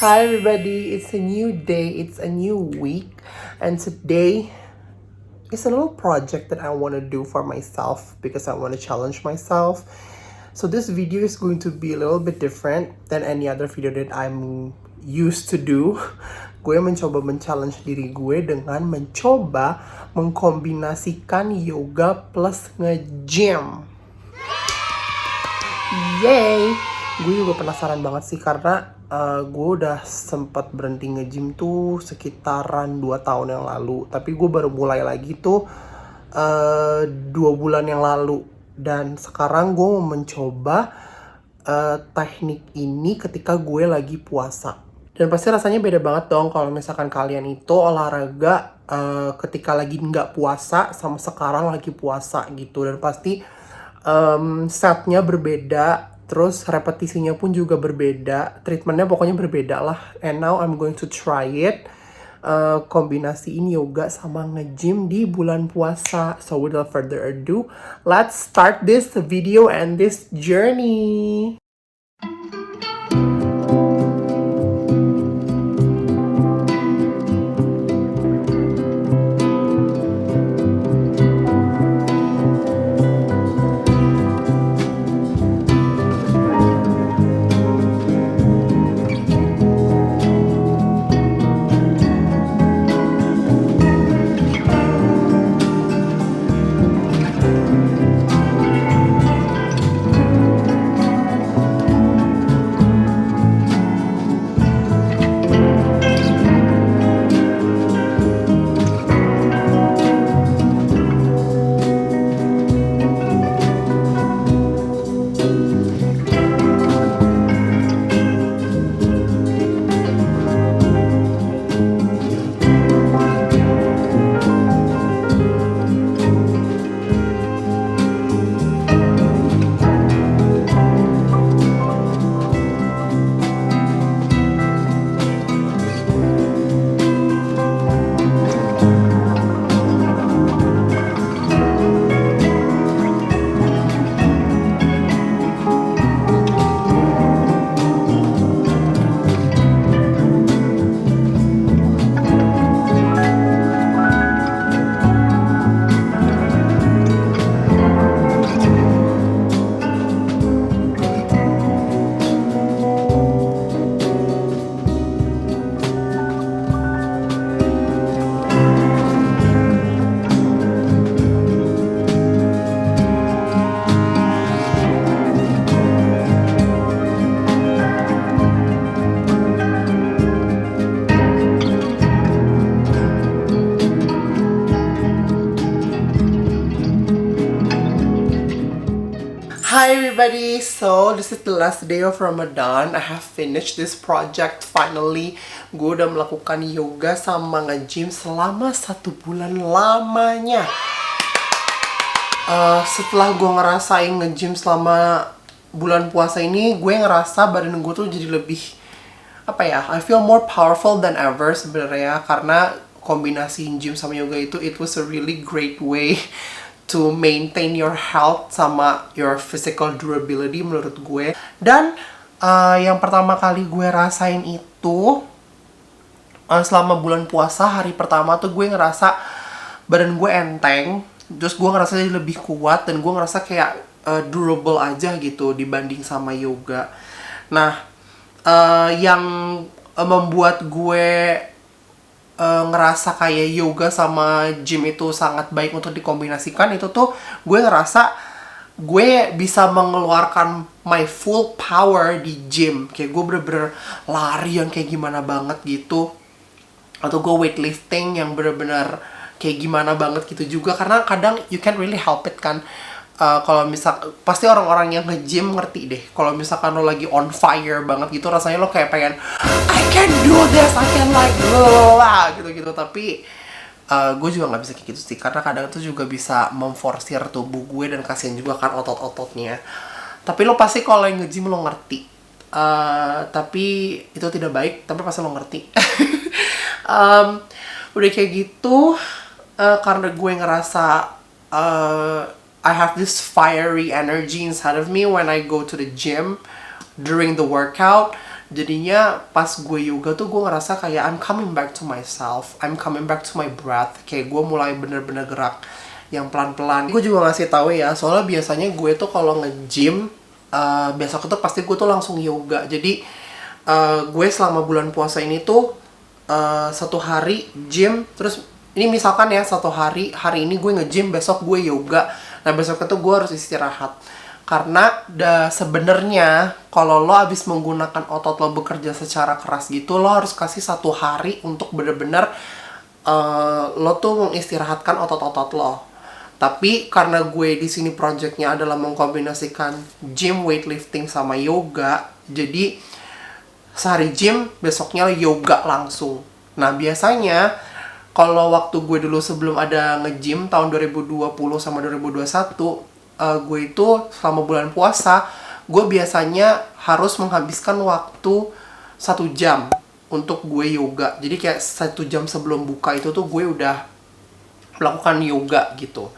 Hi everybody, it's a new day, it's a new week, and today is a little project that I want to do for myself because I want to challenge myself. So this video is going to be a little bit different than any other video that I'm used to do. Gue mencoba men-challenge diri gue dengan mencoba mengkombinasikan yoga plus nge-gym. Yay! Gue juga penasaran banget sih karena gue udah sempat berhenti nge-gym tuh sekitaran 2 tahun yang lalu. Tapi gue baru mulai lagi tuh 2 bulan yang lalu. Dan sekarang gue mau mencoba teknik ini ketika gue lagi puasa. Dan pasti rasanya beda banget dong kalau misalkan kalian itu olahraga ketika lagi nggak puasa sama sekarang lagi puasa gitu. Dan pasti setnya berbeda, terus repetisinya pun juga berbeda, treatmentnya pokoknya berbeda lah. And now I'm going to try it, kombinasiin yoga sama nge-gym di bulan puasa. So without further ado, let's start this video and this journey. Hi everybody, so this is the last day of Ramadan. I have finished this project finally. Gue udah melakukan yoga sama nge-gym selama 1 bulan lamanya. Setelah gue ngerasain nge-gym selama bulan puasa ini, gue ngerasa badan gue tuh jadi lebih I feel more powerful than ever sebenarnya, karena kombinasi gym sama yoga itu it was a really great way to maintain your health sama your physical durability menurut gue. Dan yang pertama kali gue rasain itu selama bulan puasa, hari pertama tuh gue ngerasa badan gue enteng, terus gue ngerasa jadi lebih kuat dan gue ngerasa kayak durable aja gitu dibanding sama yoga. Nah, yang membuat gue ngerasa kayak yoga sama gym itu sangat baik untuk dikombinasikan itu tuh gue ngerasa gue bisa mengeluarkan my full power di gym. Kayak gue bener-bener lari yang kayak gimana banget gitu, atau gue weightlifting yang bener-bener kayak gimana banget gitu juga, karena kadang you can't really help it kan. Kalau pasti orang-orang yang nge-gym ngerti deh, kalau misalkan lo lagi on fire banget gitu, rasanya lo kayak pengen I can do this, I can like gitu-gitu. Tapi gue juga nggak bisa kayak gitu sih, karena kadang tuh juga bisa memforsir tubuh gue dan kasihan juga kan otot-ototnya. Tapi lo pasti kalau yang nge-gym lo ngerti. Tapi itu tidak baik, tapi pasti lo ngerti. Udah kayak gitu, karena gue ngerasa I have this fiery energy inside of me when I go to the gym during the workout. Jadinya pas gue yoga tuh gue ngerasa kayak I'm coming back to myself, I'm coming back to my breath. Kayak gue mulai bener-bener gerak yang pelan-pelan. Gue juga ngasih tahu ya, soalnya biasanya gue tuh kalau nge-gym, besok itu pasti gue tuh langsung yoga. Jadi gue selama bulan puasa ini tuh satu hari gym, terus ini misalkan ya satu hari ini gue nge-gym, besok gue yoga. Nah besok itu gue harus istirahat. Karena sebenarnya kalau lo abis menggunakan otot lo bekerja secara keras gitu, lo harus kasih satu hari untuk bener-bener lo tuh mengistirahatkan otot-otot lo. Tapi karena gue di sini projectnya adalah mengkombinasikan gym, weightlifting sama yoga, jadi sehari gym, besoknya yoga langsung. Nah biasanya kalau waktu gue dulu sebelum ada nge-gym tahun 2020 sama 2021, gue itu selama bulan puasa, gue biasanya harus menghabiskan waktu 1 jam untuk gue yoga. Jadi kayak 1 jam sebelum buka itu tuh gue udah melakukan yoga gitu.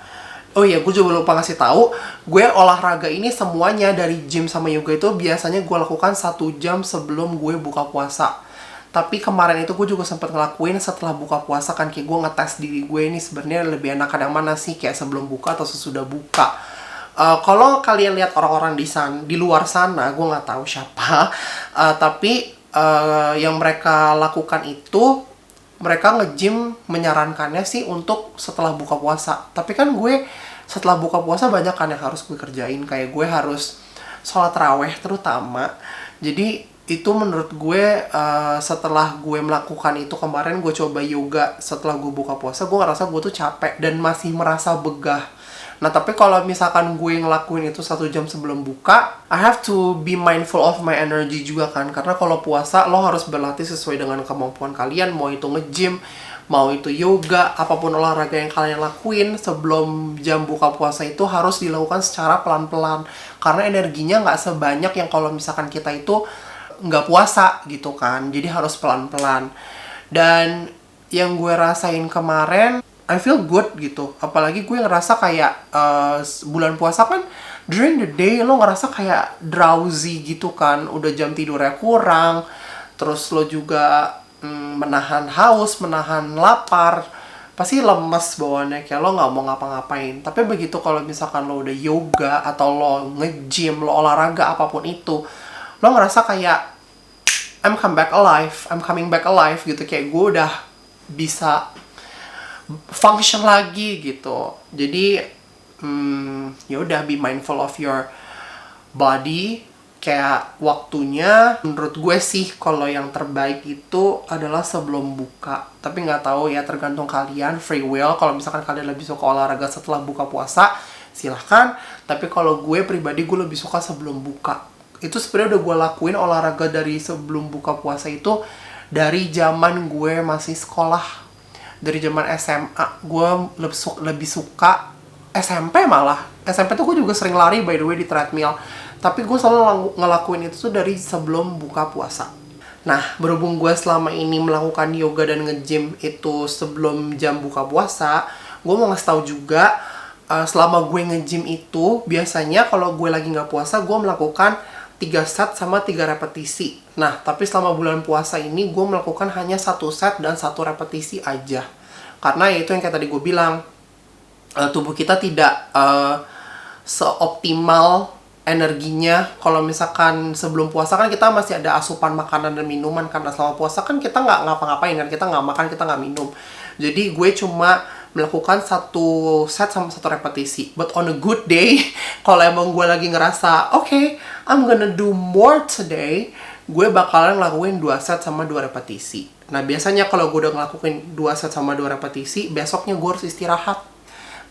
Oh iya, gue juga lupa ngasih tahu, gue olahraga ini semuanya dari gym sama yoga itu biasanya gue lakukan 1 jam sebelum gue buka puasa. Tapi kemarin itu gue juga sempat ngelakuin setelah buka puasa kan, kayak gue ngetes diri gue ini sebenarnya lebih enakan yang mana sih, kayak sebelum buka atau sesudah buka. Kalau kalian lihat orang-orang di luar sana, gue nggak tahu siapa, tapi yang mereka lakukan itu, mereka nge-gym menyarankannya sih untuk setelah buka puasa. Tapi kan gue setelah buka puasa banyak kan yang harus gue kerjain. Kayak gue harus sholat raweh terutama. Jadi itu menurut gue setelah gue melakukan itu kemarin, gue coba yoga setelah gue buka puasa, gue ngerasa gue tuh capek dan masih merasa begah. Nah tapi kalau misalkan gue ngelakuin itu 1 jam sebelum buka, I have to be mindful of my energy juga kan. Karena kalau puasa lo harus berlatih sesuai dengan kemampuan kalian. Mau itu nge-gym, mau itu yoga, apapun olahraga yang kalian lakuin sebelum jam buka puasa itu harus dilakukan secara pelan-pelan. Karena energinya nggak sebanyak yang kalau misalkan kita itu nggak puasa gitu kan. Jadi harus pelan-pelan. Dan yang gue rasain kemarin, I feel good gitu. Apalagi gue ngerasa kayak bulan puasa kan during the day lo ngerasa kayak drowsy gitu kan. Udah jam tidurnya kurang. Terus lo juga menahan haus, menahan lapar. Pasti lemes bawaannya, kayak lo nggak mau ngapa-ngapain. Tapi begitu kalau misalkan lo udah yoga atau lo nge-gym, lo olahraga apapun itu, lo ngerasa kayak I'm coming back alive gitu. Kayak gue udah bisa function lagi gitu. Jadi ya udah, be mindful of your body. Kayak waktunya menurut gue sih kalau yang terbaik itu adalah sebelum buka. Tapi nggak tahu ya, tergantung kalian, free will. Kalau misalkan kalian lebih suka olahraga setelah buka puasa, silahkan. Tapi kalau gue pribadi, gue lebih suka sebelum buka. Itu sebenarnya udah gue lakuin olahraga dari sebelum buka puasa itu dari zaman gue masih sekolah. Dari zaman SMA, gue lebih suka SMP malah. SMP tuh gue juga sering lari by the way di treadmill. Tapi gue selalu ngelakuin itu tuh dari sebelum buka puasa. Nah, berhubung gue selama ini melakukan yoga dan nge-gym itu sebelum jam buka puasa, gue mau ngasih tahu juga, selama gue nge-gym itu, biasanya kalau gue lagi nggak puasa, gue melakukan 3 set sama 3 repetisi. Nah, tapi selama bulan puasa ini gue melakukan hanya 1 set dan 1 repetisi aja. Karena ya itu yang kayak tadi gue bilang, tubuh kita tidak seoptimal energinya. Kalau misalkan sebelum puasa kan kita masih ada asupan makanan dan minuman. Karena selama puasa kan kita nggak ngapa-ngapain kan, kita nggak makan, kita nggak minum. Jadi gue cuma melakukan 1 set sama 1 repetisi. But on a good day, kalau emang gue lagi ngerasa, okay, I'm gonna do more today, gue bakalan ngelakuin 2 set sama 2 repetisi. Nah biasanya kalau gue udah ngelakuin 2 set sama 2 repetisi, besoknya gue harus istirahat.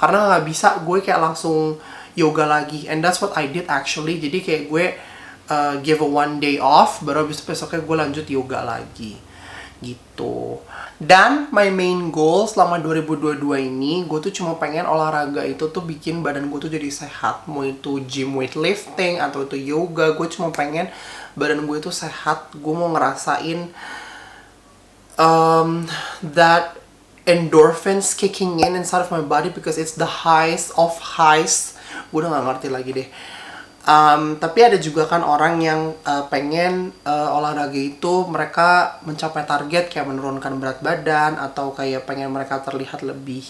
Karena nggak bisa gue kayak langsung yoga lagi. And that's what I did actually. Jadi kayak gue give a 1 day off, baru besoknya gue lanjut yoga lagi. Gitu. Dan my main goal selama 2022 ini, gue tuh cuma pengen olahraga itu tuh bikin badan gue tuh jadi sehat. Mau itu gym weightlifting atau itu yoga, gue cuma pengen badan gue tuh sehat. Gue mau ngerasain that endorphins kicking in inside of my body because it's the highest of highs. Gue udah gak ngerti lagi deh. Tapi ada juga kan orang yang pengen olahraga itu mereka mencapai target kayak menurunkan berat badan atau kayak pengen mereka terlihat lebih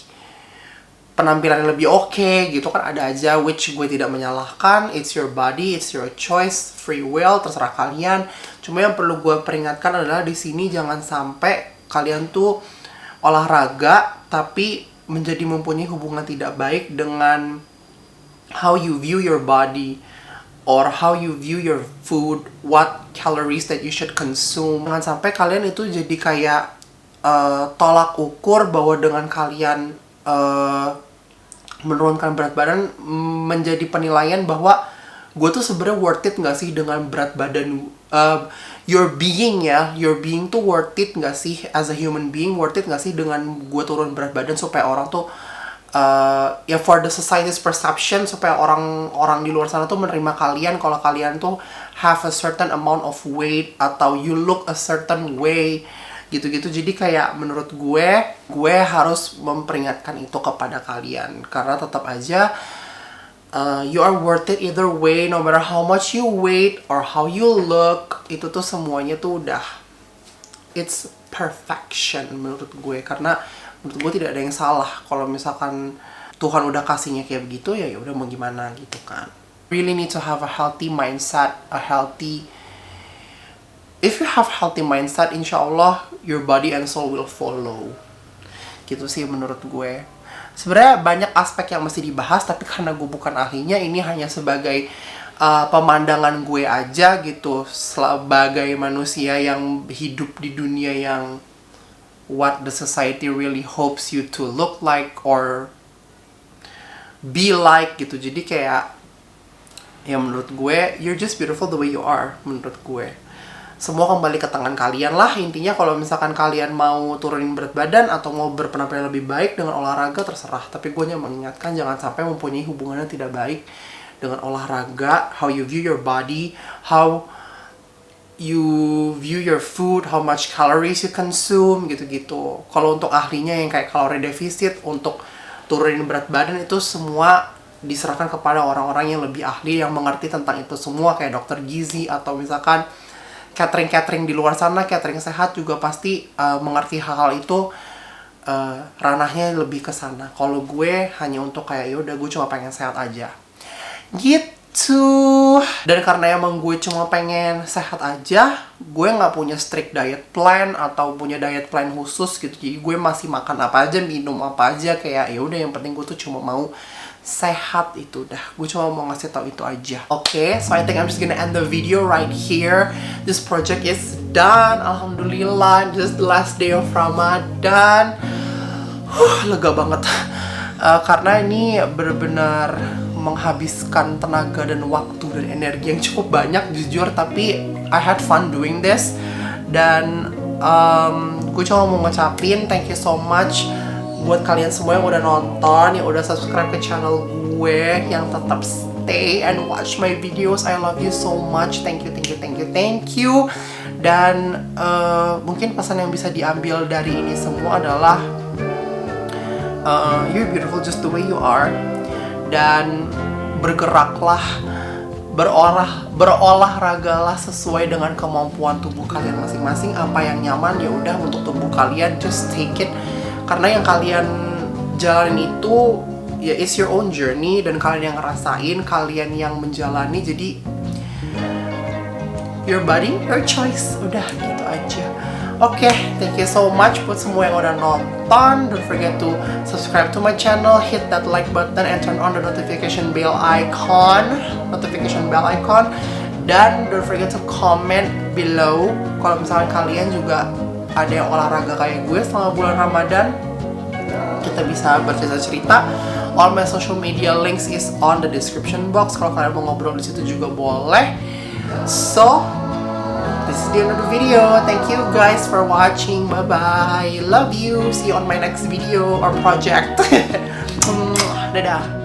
penampilan yang lebih oke gitu kan, ada aja, which gue tidak menyalahkan. It's your body, it's your choice, free will, terserah kalian. Cuma yang perlu gue peringatkan adalah di sini jangan sampai kalian tuh olahraga tapi menjadi mempunyai hubungan tidak baik dengan how you view your body or how you view your food, what calories that you should consume. Jangan sampai kalian itu jadi kayak tolak ukur bahwa dengan kalian menurunkan berat badan menjadi penilaian bahwa gue tuh sebenarnya worth it nggak sih dengan berat badan, your being tuh worth it nggak sih as a human being, worth it nggak sih dengan gue turun berat badan supaya orang tuh ya for the society's perception, supaya orang-orang di luar sana tuh menerima kalian kalau kalian tuh have a certain amount of weight atau you look a certain way gitu-gitu. Jadi kayak menurut gue harus memperingatkan itu kepada kalian karena tetap aja you are worth it either way, no matter how much you weight or how you look. Itu tuh semuanya tuh udah it's perfection menurut gue, karena menurut gue tidak ada yang salah kalau misalkan Tuhan udah kasihnya kayak begitu, ya udah mau gimana gitu kan. Really need to have a healthy mindset, if you have healthy mindset, insya Allah your body and soul will follow. Gitu sih menurut gue. Sebenarnya banyak aspek yang mesti dibahas, tapi karena gue bukan ahlinya, ini hanya sebagai pemandangan gue aja gitu, sebagai manusia yang hidup di dunia yang what the society really hopes you to look like or be like gitu. Jadi kayak ya menurut gue you're just beautiful the way you are. Menurut gue semua kembali ke tangan kalian lah intinya. Kalau misalkan kalian mau turunin berat badan atau mau berpenampilan lebih baik dengan olahraga, terserah. Tapi gue hanya mengingatkan jangan sampai mempunyai hubungan yang tidak baik dengan olahraga, how you view your body, how you view your food, how much calories you consume, gitu-gitu. Kalau untuk ahlinya yang kayak kalori defisit, untuk turunin berat badan, itu semua diserahkan kepada orang-orang yang lebih ahli, yang mengerti tentang itu semua, kayak dokter gizi atau misalkan catering di luar sana, catering sehat juga pasti mengerti hal-hal itu, ranahnya lebih ke sana. Kalau gue hanya untuk kayak yaudah gue cuma pengen sehat aja gitu. Dan karena emang gue cuma pengen sehat aja, gue nggak punya strict diet plan atau punya diet plan khusus gitu. Jadi gue masih makan apa aja, minum apa aja, kayak ya udah yang penting gue tuh cuma mau sehat. Itu dah, gue cuma mau ngasih tau itu aja. Oke, so I think I'm just gonna end the video right here. This project is done, alhamdulillah. This is the last day of Ramadan. Lega banget. Karena ini benar-benar menghabiskan tenaga dan waktu dan energi yang cukup banyak jujur, tapi I had fun doing this. Dan gue cuma mau ngucapin thank you so much buat kalian semua yang udah nonton, yang udah subscribe ke channel gue, yang tetap stay and watch my videos. I love you so much. Thank you. Dan mungkin pesan yang bisa diambil dari ini semua adalah you're beautiful just the way you are. Dan bergeraklah, berolahragalah sesuai dengan kemampuan tubuh kalian masing-masing. Apa yang nyaman ya udah untuk tubuh kalian, just take it. Karena yang kalian jalanin itu ya it's your own journey, dan kalian yang ngerasain, kalian yang menjalani. Jadi your body, your choice. Udah gitu aja. Oke, thank you so much buat semua yang udah nonton. Don't forget to subscribe to my channel, hit that like button, and turn on the notification bell icon. Dan don't forget to comment below kalau misalnya kalian juga ada yang olahraga kayak gue selama bulan Ramadan. Kita bisa bercerita-cerita. All my social media links is on the description box. Kalau kalian mau ngobrol di situ juga boleh. So, this is the end of the video. Thank you guys for watching. Bye bye. Love you. See you on my next video or project. Dadah.